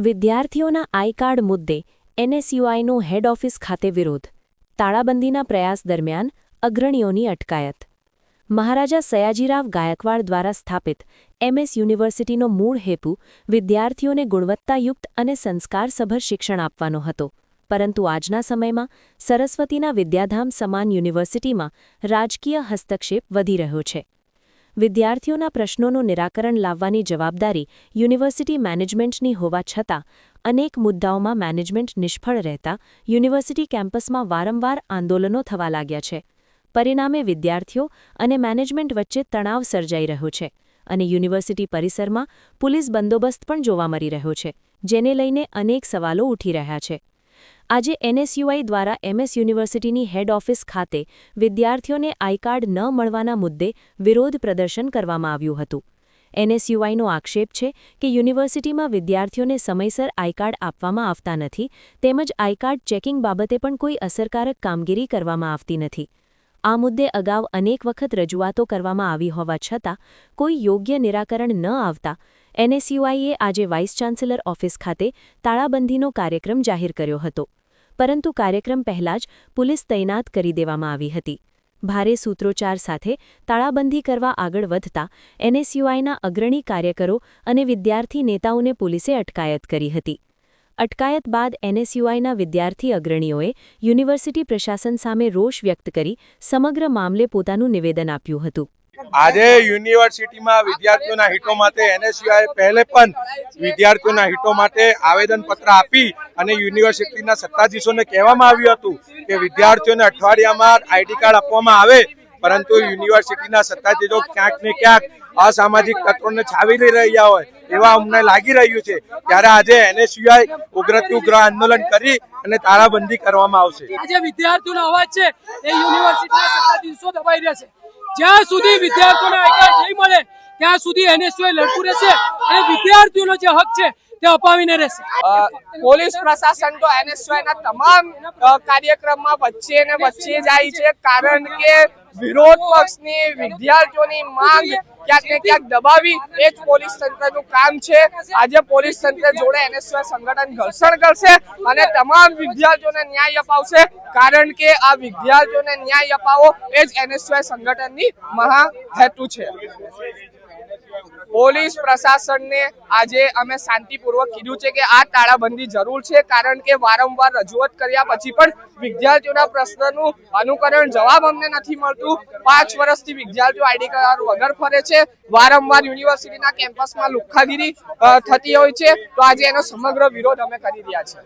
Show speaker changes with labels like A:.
A: વિદ્યાર્થીઓના I card મુદ્દે એનએસયુઆઈનું હેડ office ખાતે વિરોધ. તાળાબંધીના પ્રયાસ દરમિયાન અગ્રણીઓની અટકાયત. મહારાજા સયાજીરાવ ગાયકવાડ દ્વારા સ્થાપિત એમએસ યુનિવર્સિટીનો મૂળ હેતુ વિદ્યાર્થીઓને ગુણવત્તાયુક્ત અને સંસ્કારસભર શિક્ષણ આપવાનો હતો. પરંતુ આજના સમયમાં સરસ્વતીના વિદ્યાધામ સમાન યુનિવર્સિટીમાં રાજકીય હસ્તક્ષેપ વધી રહ્યો છે. વિદ્યાર્થીઓના પ્રશ્નોનું નિરાકરણ લાવવાની જવાબદારી યુનિવર્સિટી મેનેજમેન્ટની હોવા છતાં અનેક મુદ્દાઓમાં મેનેજમેન્ટ નિષ્ફળ રહેતા યુનિવર્સિટી કેમ્પસમાં વારંવાર આંદોલનો થવા લાગ્યા છે. પરિણામે વિદ્યાર્થીઓ અને મેનેજમેન્ટ વચ્ચે તણાવ સર્જાઈ રહ્યો છે અને યુનિવર્સિટી પરિસરમાં પોલીસ બંદોબસ્ત પણ જોવા મળી રહ્યો છે, જેને લઈને અનેક સવાલો ઉઠી રહ્યા છે. આજે એનએસયુઆઈ દ્વારા એમએસ યુનિવર્સિટીની હેડ ઓફિસ ખાતે વિદ્યાર્થીઓને આઈ કાર્ડ ન મળવાના મુદ્દે વિરોધ પ્રદર્શન કરવામાં આવ્યું હતું. એનએસયુઆઈનો આક્ષેપ છે કે યુનિવર્સિટીમાં વિદ્યાર્થીઓને સમયસર આઈ કાર્ડ આપવામાં આવતા નથી તેમજ આઈ કાર્ડ ચેકિંગ બાબતે પણ કોઈ અસરકારક કામગીરી કરવામાં આવતી નથી. આ મુદ્દે અગાઉ અનેક વખત રજૂઆતો કરવામાં આવી હોવા છતાં કોઈ યોગ્ય નિરાકરણ ન આવતા એનએસયુઆઈએ આજે વાઇસ ચાન્સેલર ઓફિસ ખાતે તાળાબંધીનો કાર્યક્રમ જાહેર કર્યો હતો. પરંતુ કાર્યક્રમ પહેલાં જ પોલીસ તૈનાત કરી દેવામાં આવી હતી. ભારે સૂત્રોચ્ચાર સાથે તાળાબંધી કરવા આગળ વધતા એનએસયુઆઈના અગ્રણી કાર્યકરો અને વિદ્યાર્થી નેતાઓને પોલીસે અટકાયત કરી હતી. અટકાયત બાદ એનએસયુઆઈના વિદ્યાર્થી અગ્રણીઓએ યુનિવર્સિટી પ્રશાસન સામે રોષ વ્યક્ત કરી સમગ્ર મામલે પોતાનું નિવેદન આપ્યું હતું.
B: આજે યુનિવર્સિટીમાં વિદ્યાર્થીઓના હિતો માટે એનએસયુઆઈ પહેલે પણ વિદ્યાર્થીઓના હિતો માટે આવેદનપત્ર આપી અને યુનિવર્સિટીના સત્તાધીશોને કહેવામાં આવ્યું હતું કે વિદ્યાર્થીઓને અઠવાડિયામાં આઈડી કાર્ડ આપવામાં આવે, પરંતુ યુનિવર્સિટીના સત્તાધીશો ક્યાંક ને ક્યાંક અસામાજિક તત્વોને છાવી લઈ રહ્યા હોય એવા અમને લાગી રહ્યું છે. ત્યારે આજે એનએસયુઆઈ ઉગ્રથી ઉગ્ર આંદોલન કરી અને તાળાબંધી કરવામાં આવશે.
C: આજે વિદ્યાર્થીઓનો અવાજ છે એ યુનિવર્સિટીના સત્તાધીશો દબાઈ રહ્યા છે. જ્યાં સુધી વિદ્યાર્થીઓને આઈ કાર્ડ નહીં મળે ત્યાં સુધી એનએસયુઆઈ લડતું રહેશે અને વિદ્યાર્થીઓનો જે હક છે તે અપાવીને રહેશે.
D: પોલીસ પ્રશાસન તો એનએસયુઆઈના તમામ કાર્યક્રમમાં વચ્ચે જાય છે, કારણ કે વિરોધ પક્ષની વિદ્યાર્થીઓની માંગ ક્યાંક ને ક્યાંક દબાવી એ જ પોલીસ તંત્રનું કામ છે. આજે પોલીસ તંત્ર જોડે એનએસયુઆઈ સંગઠન ઘર્ષણ કરશે અને તમામ વિદ્યાર્થીઓને ન્યાય અપાવશે, કારણ કે આ વિદ્યાર્થીઓને ન્યાય અપાવો એ જ એનએસયુઆઈ સંગઠનની મહા હેતુ છે. પોલીસ પ્રશાસનને આજે અમે શાંતિપૂર્વક કીધું છે કે આ તાળાબંધી જરૂર છે, કારણ કે વારંવાર રજૂઆત કર્યા પછી પણ વિદ્યાર્થીઓના પ્રશ્નનું અનુકરણ જવાબ અમને નથી મળતું. 5 વર્ષથી વિદ્યાર્થીઓ આઈડી કાર્ડ વગર ફરે છે. વારંવાર યુનિવર્સિટીના કેમ્પસમાં લુખ્ખાગીરી થતી હોય છે. તો આજે એનો સમગ્ર વિરોધ અમે કરી રહ્યા છીએ.